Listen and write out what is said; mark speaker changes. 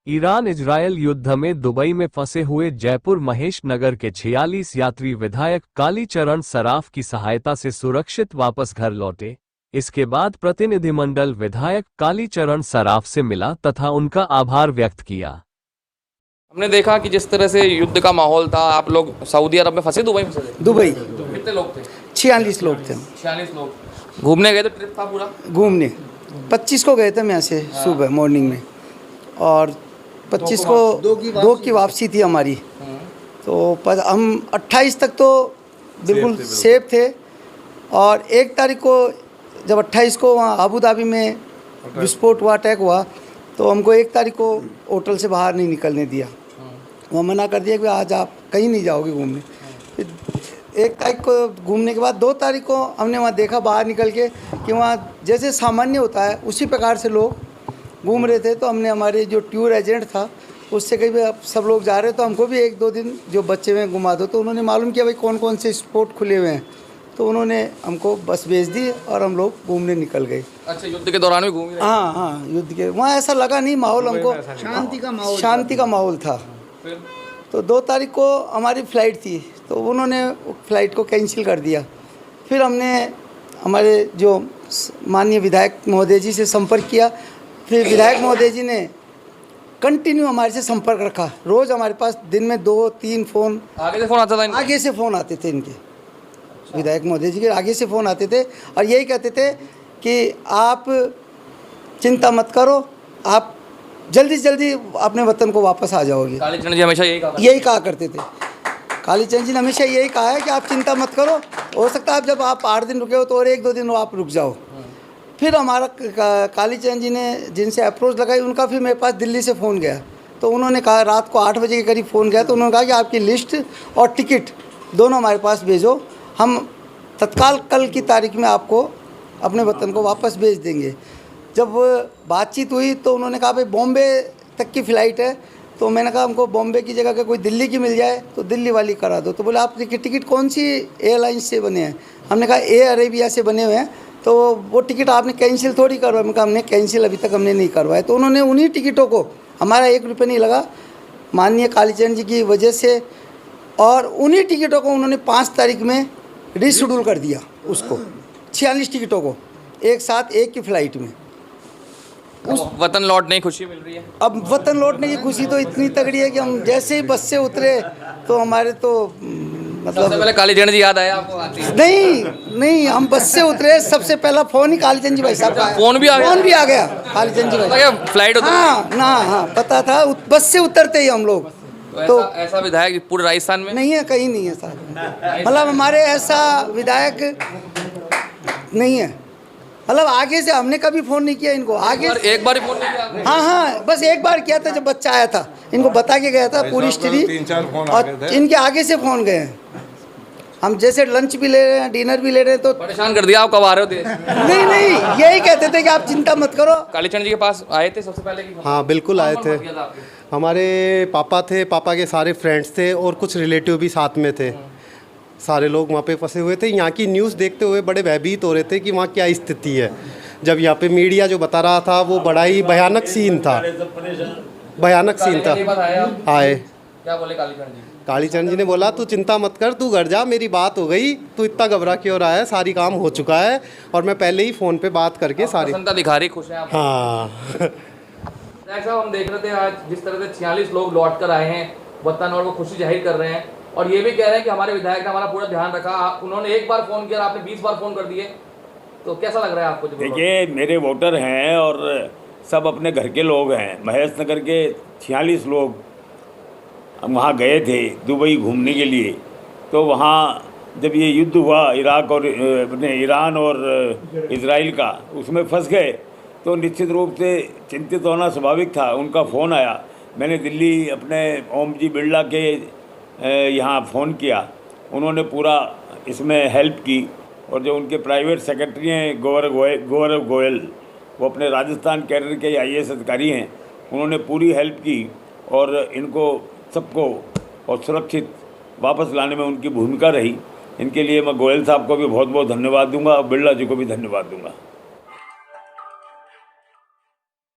Speaker 1: Iran Israel युद्ध में Dubai में फंसे हुए जयपुर महेश नगर के 46 यात्री विधायक कालीचरण सराफ की सहायता से सुरक्षित वापस घर लौटे। इसके बाद प्रतिनिधिमंडल विधायक कालीचरण सराफ से मिला तथा उनका आभार व्यक्त किया।
Speaker 2: हमने देखा कि जिस तरह से युद्ध का माहौल था, आप लोग सऊदी अरब में फंसे, दुबई में फंसे।
Speaker 3: दुबई
Speaker 2: कितने लोग थे?
Speaker 3: 46 लोग थे।
Speaker 2: 46 लोग घूमने गए थे, ट्रिप था पूरा
Speaker 3: घूमने 25 को गए थे हम यहाँ से सुबह मॉर्निंग में, और 25 को दो की वापसी थी हमारी। तो हम 28 तक तो बिल्कुल सेफ थे, और 1 तारीख को जब 28 को वहाँ अबू धाबी में विस्फोट हुआ, अटैक हुआ, तो हमको 1 तारीख को होटल से बाहर नहीं निकलने दिया। वहाँ मना कर दिया कि आज आप कहीं नहीं जाओगे घूमने। फिर 1 तारीख को घूमने के बाद 2 तारीख को हमने वहाँ देखा बाहर निकल के कि वहाँ जैसे सामान्य होता है उसी प्रकार से लोग घूम रहे थे। तो हमने हमारे जो टूर एजेंट था उससे कहीं भी अब सब लोग जा रहे, तो हमको भी 1-2 दिन जो बच्चे हुए घुमा दो। तो उन्होंने मालूम किया भाई कौन कौन से स्पॉट खुले हुए हैं, तो उन्होंने हमको बस भेज दी और हम लोग घूमने निकल गए।
Speaker 2: अच्छा, युद्ध के दौरान भी घूम रहे?
Speaker 3: हाँ, युद्ध के वहाँ ऐसा लगा नहीं माहौल, हमको शांति का माहौल था। तो 2 तारीख को हमारी फ़्लाइट थी, तो उन्होंने फ़्लाइट को कैंसिल कर दिया। फिर हमने हमारे जो माननीय विधायक महोदय जी से संपर्क किया। फिर विधायक महोदय जी ने कंटिन्यू हमारे से संपर्क रखा। रोज़ हमारे पास दिन में 2-3 फ़ोन
Speaker 2: आगे से फ़ोन आता था? आगे
Speaker 3: से फ़ोन आते थे इनके। विधायक महोदय जी के आगे से फ़ोन आते थे और यही कहते थे कि आप चिंता मत करो, आप जल्दी से जल्दी अपने वतन को वापस आ जाओगे।
Speaker 2: कालीचरण जी हमेशा यही कहा
Speaker 3: करते थे। कालीचरण जी ने हमेशा यही कहा है कि आप चिंता मत करो, हो सकता है जब आप 8 दिन रुके हो तो और 1-2 दिन आप रुक जाओ। फिर हमारा कालीचरण जी ने जिनसे अप्रोच लगाई, उनका फिर मेरे पास दिल्ली से फ़ोन गया। तो उन्होंने कहा, रात को 8 बजे के करीब फ़ोन गया, तो उन्होंने कहा कि आपकी लिस्ट और टिकट दोनों हमारे पास भेजो, हम तत्काल कल की तारीख में आपको अपने वतन को वापस भेज देंगे। जब बातचीत हुई तो उन्होंने कहा भाई बॉम्बे तक की फ़्लाइट है। तो मैंने कहा हमको बॉम्बे की जगह का कोई दिल्ली की मिल जाए तो दिल्ली वाली करा दो। तो बोले आप टिकट कौन सी एयरलाइंस से बने हैं? हमने कहा एयर अरेबिया से बने हुए हैं। तो वो टिकट आपने कैंसिल थोड़ी करवाया? मैंने कहा हमने कैंसिल अभी तक हमने नहीं करवाया। तो उन्होंने उन्हीं टिकटों को, हमारा 1 रुपये नहीं लगा, माननीय कालीचरण जी की वजह से, और उन्हीं टिकटों को उन्होंने 5 तारीख में रीशेड्यूल कर दिया। उसको 46 टिकटों को एक साथ एक की फ़्लाइट में।
Speaker 2: उस वतन लौटने की खुशी मिल रही है।
Speaker 3: अब वतन लौटने की खुशी तो इतनी तगड़ी है कि हम जैसे ही बस से उतरे तो हमारे तो मतलब
Speaker 2: सबसे पहले कालीचरण जी याद आया आपको?
Speaker 3: नहीं, हम बस से उतरे, सबसे पहला फ़ोन ही कालीचरण जी भाई साहब का।
Speaker 2: फ़ोन भी आ गया
Speaker 3: कालीचरण जी भाई।
Speaker 2: फ्लाइट?
Speaker 3: हाँ, पता था। बस से उतरते ही हम लोग।
Speaker 2: तो ऐसा विधायक पूरे राजस्थान में
Speaker 3: नहीं है, कहीं नहीं है साहब। मतलब हमारे ऐसा विधायक नहीं है। मतलब आगे से हमने कभी फ़ोन नहीं किया इनको। आगे
Speaker 2: एक बार ही फ़ोन नहीं किया?
Speaker 3: हाँ, बस एक बार किया था जब बच्चा आया था, इनको बता के गया था पूरी हिस्ट्री,
Speaker 4: 3-4 फ़ोन
Speaker 3: और इनके आगे से फ़ोन गए हैं। हम जैसे लंच भी ले रहे हैं, डिनर भी ले रहे हैं, तो
Speaker 2: परेशान कर दिया। आप कब आ रहे हो?
Speaker 3: नहीं, यही कहते थे कि आप चिंता मत करो।
Speaker 2: कालीचरण जी के पास आए थे सबसे पहले?
Speaker 5: हाँ बिल्कुल आए थे। हमारे पापा थे, पापा के सारे फ्रेंड्स थे और कुछ रिलेटिव भी साथ में थे। सारे लोग वहाँ पे फंसे हुए थे। यहाँ की न्यूज़ देखते हुए बड़े भयभीत हो रहे थे कि वहाँ क्या स्थिति है। जब यहाँ पे मीडिया जो बता रहा था वो बड़ा ही भयानक सीन था। आए
Speaker 2: क्या बोले कालीचरण जी?
Speaker 5: कालीचरण जी ने बोला तू चिंता मत कर, तू घर जा, मेरी बात हो गई, तू इतना घबरा क्यों रहा है, सारी काम हो चुका है और मैं पहले ही फ़ोन पे बात करके सारी
Speaker 2: दिखा रही, खुश हैं आप?
Speaker 5: हाँ।
Speaker 2: साहब, हम देख रहे थे आज जिस तरह से 46 लोग लौट कर आए हैं वतन, और वो खुशी जाहिर कर रहे हैं, और ये भी कह रहे हैं कि हमारे विधायक ने हमारा पूरा ध्यान रखा। उन्होंने 1 बार फ़ोन किया, आपने 20 बार फ़ोन कर दिए, तो कैसा लग रहा है आपको?
Speaker 6: देखिए, मेरे वोटर हैं और सब अपने घर के लोग हैं। महेश नगर के 46 लोग हम वहाँ गए थे दुबई घूमने के लिए। तो वहाँ जब ये युद्ध हुआ इराक और अपने ईरान और इजराइल का, उसमें फंस गए तो निश्चित रूप से चिंतित होना स्वाभाविक था। उनका फ़ोन आया, मैंने दिल्ली अपने ओम जी बिरला के यहाँ फ़ोन किया, उन्होंने पूरा इसमें हेल्प की। और जो उनके प्राइवेट सेक्रेटरी हैं गौरव गोयल, वो अपने राजस्थान कैडर के IAS अधिकारी हैं, उन्होंने पूरी हेल्प की और इनको सबको और सुरक्षित वापस लाने में उनकी भूमिका रही। इनके लिए मैं गोयल साहब को भी बहुत बहुत धन्यवाद दूंगा और बिरला जी को भी धन्यवाद दूंगा।